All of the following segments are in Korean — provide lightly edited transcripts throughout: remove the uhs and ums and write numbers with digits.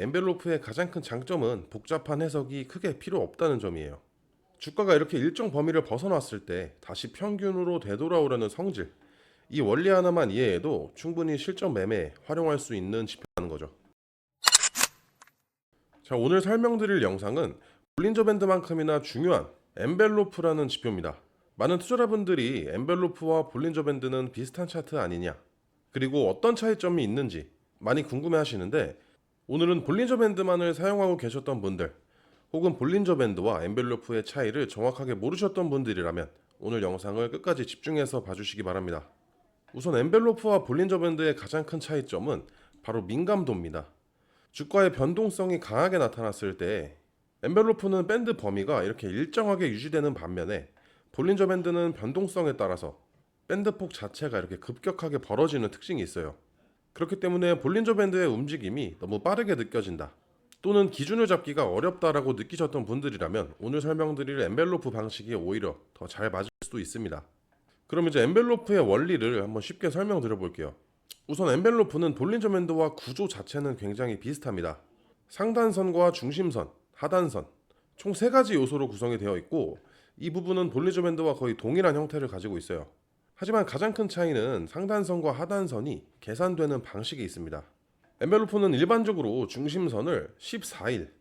엔벨로프의 가장 큰 장점은 복잡한 해석이 크게 필요 없다는 점이에요. 주가가 이렇게 일정 범위를 벗어났을 때 다시 평균으로 되돌아오려는 성질, 이 원리 하나만 이해해도 충분히 실전 매매에 활용할 수 있는 지표라는 거죠. 자, 오늘 설명드릴 영상은 볼린저 밴드만큼이나 중요한 엔벨로프라는 지표입니다. 많은 투자자분들이 엔벨로프와 볼린저 밴드는 비슷한 차트 아니냐, 그리고 어떤 차이점이 있는지 많이 궁금해 하시는데, 오늘은 볼린저 밴드만을 사용하고 계셨던 분들, 혹은 볼린저 밴드와 엔벨로프의 차이를 정확하게 모르셨던 분들이라면 오늘 영상을 끝까지 집중해서 봐주시기 바랍니다. 우선 엔벨로프와 볼린저 밴드의 가장 큰 차이점은 바로 민감도입니다. 주가의 변동성이 강하게 나타났을 때 엔벨로프는 밴드 범위가 이렇게 일정하게 유지되는 반면에 볼린저 밴드는 변동성에 따라서 밴드폭 자체가 이렇게 급격하게 벌어지는 특징이 있어요. 그렇기 때문에 볼린저 밴드의 움직임이 너무 빠르게 느껴진다, 또는 기준을 잡기가 어렵다라고 느끼셨던 분들이라면 오늘 설명드릴 엔벨로프 방식이 오히려 더 잘 맞을 수도 있습니다. 그럼 이제 엔벨로프의 원리를 한번 쉽게 설명드려 볼게요. 우선 엔벨로프는 볼린저 밴드와 구조 자체는 굉장히 비슷합니다. 상단선과 중심선, 하단선, 총 3가지 요소로 구성이 되어 있고, 이 부분은 볼린저 밴드와 거의 동일한 형태를 가지고 있어요. 하지만 가장 큰 차이는 상단선과 하단선이 계산되는 방식이 있습니다. 엔벨로프는 일반적으로 중심선을 14일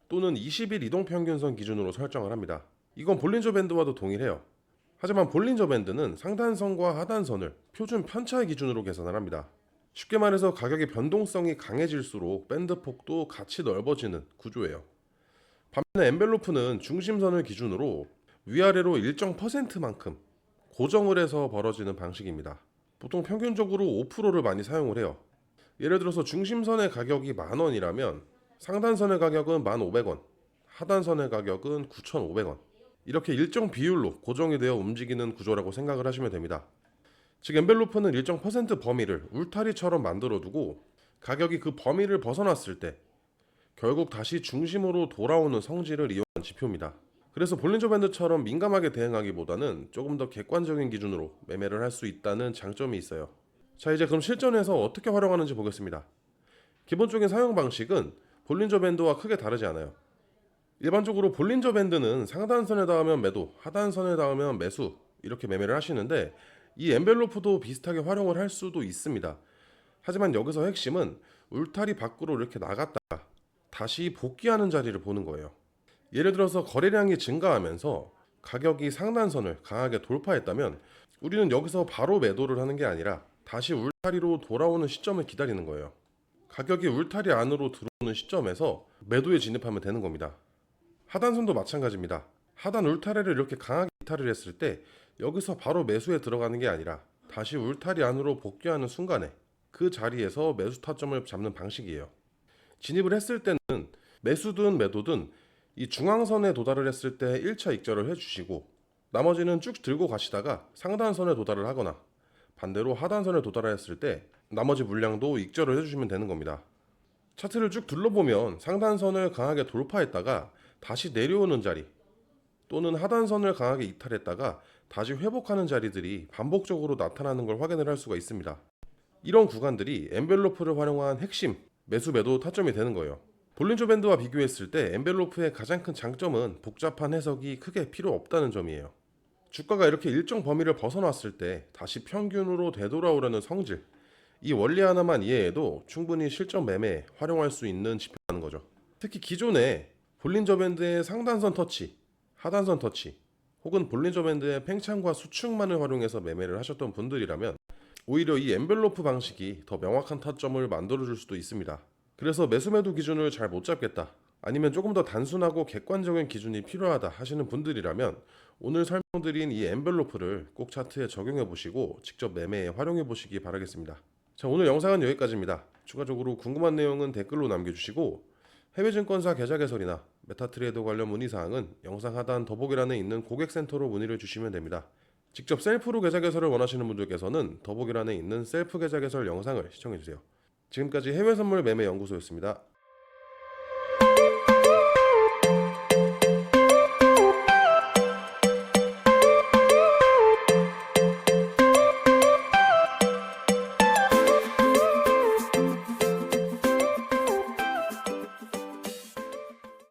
또는 20일 이동평균선 기준으로 설정을 합니다. 이건 볼린저 밴드와도 동일해요. 하지만 볼린저 밴드는 상단선과 하단선을 표준 편차의 기준으로 계산을 합니다. 쉽게 말해서 가격의 변동성이 강해질수록 밴드 폭도 같이 넓어지는 구조예요. 반면에 엔벨로프는 중심선을 기준으로 위아래로 일정 퍼센트만큼 고정을 해서 벌어지는 방식입니다. 보통 평균적으로 5%를 많이 사용을 해요. 예를 들어서 중심선의 가격이 10,000원이라면 상단선의 가격은 1,500원, 하단선의 가격은 9,500원, 이렇게 일정 비율로 고정이 되어 움직이는 구조라고 생각을 하시면 됩니다. 즉 엔벨로프는 일정 퍼센트 범위를 울타리처럼 만들어두고 가격이 그 범위를 벗어났을 때 결국 다시 중심으로 돌아오는 성질을 이용한 지표입니다. 그래서 볼린저 밴드처럼 민감하게 대응하기보다는 조금 더 객관적인 기준으로 매매를 할 수 있다는 장점이 있어요. 자, 이제 그럼 실전에서 어떻게 활용하는지 보겠습니다. 기본적인 사용 방식은 볼린저 밴드와 크게 다르지 않아요. 일반적으로 볼린저 밴드는 상단선에 닿으면 매도, 하단선에 닿으면 매수, 이렇게 매매를 하시는데, 이 엔벨로프도 비슷하게 활용을 할 수도 있습니다. 하지만 여기서 핵심은 울타리 밖으로 이렇게 나갔다가 다시 복귀하는 자리를 보는 거예요. 예를 들어서 거래량이 증가하면서 가격이 상단선을 강하게 돌파했다면 우리는 여기서 바로 매도를 하는 게 아니라 다시 울타리로 돌아오는 시점을 기다리는 거예요. 가격이 울타리 안으로 들어오는 시점에서 매도에 진입하면 되는 겁니다. 하단선도 마찬가지입니다. 하단 울타리를 이렇게 강하게 이탈을 했을 때 여기서 바로 매수에 들어가는 게 아니라 다시 울타리 안으로 복귀하는 순간에 그 자리에서 매수 타점을 잡는 방식이에요. 진입을 했을 때는 매수든 매도든 이 중앙선에 도달을 했을 때 1차 익절을 해주시고, 나머지는 쭉 들고 가시다가 상단선에 도달을 하거나 반대로 하단선에 도달했을 때 나머지 물량도 익절을 해주시면 되는 겁니다. 차트를 쭉 둘러보면 상단선을 강하게 돌파했다가 다시 내려오는 자리, 또는 하단선을 강하게 이탈했다가 다시 회복하는 자리들이 반복적으로 나타나는 걸 확인을 할 수가 있습니다. 이런 구간들이 엔벨로프를 활용한 핵심 매수 매도 타점이 되는 거예요. 볼린저 밴드와 비교했을 때 엔벨로프의 가장 큰 장점은 복잡한 해석이 크게 필요 없다는 점이에요. 주가가 이렇게 일정 범위를 벗어났을 때 다시 평균으로 되돌아오려는 성질, 이 원리 하나만 이해해도 충분히 실전 매매에 활용할 수 있는 지표라는 거죠. 특히 기존에 볼린저 밴드의 상단선 터치, 하단선 터치, 혹은 볼린저 밴드의 팽창과 수축만을 활용해서 매매를 하셨던 분들이라면 오히려 이 엔벨로프 방식이 더 명확한 타점을 만들어줄 수도 있습니다. 그래서 매수 매도 기준을 잘 못 잡겠다, 아니면 조금 더 단순하고 객관적인 기준이 필요하다 하시는 분들이라면 오늘 설명드린 이 엔벨로프를 꼭 차트에 적용해 보시고 직접 매매에 활용해 보시기 바라겠습니다. 자, 오늘 영상은 여기까지입니다. 추가적으로 궁금한 내용은 댓글로 남겨주시고, 해외증권사 계좌 개설이나 메타트레이더 관련 문의사항은 영상 하단 더보기란에 있는 고객센터로 문의를 주시면 됩니다. 직접 셀프로 계좌 개설을 원하시는 분들께서는 더보기란에 있는 셀프 계좌 개설 영상을 시청해주세요. 지금까지 해외선물 매매 연구소였습니다.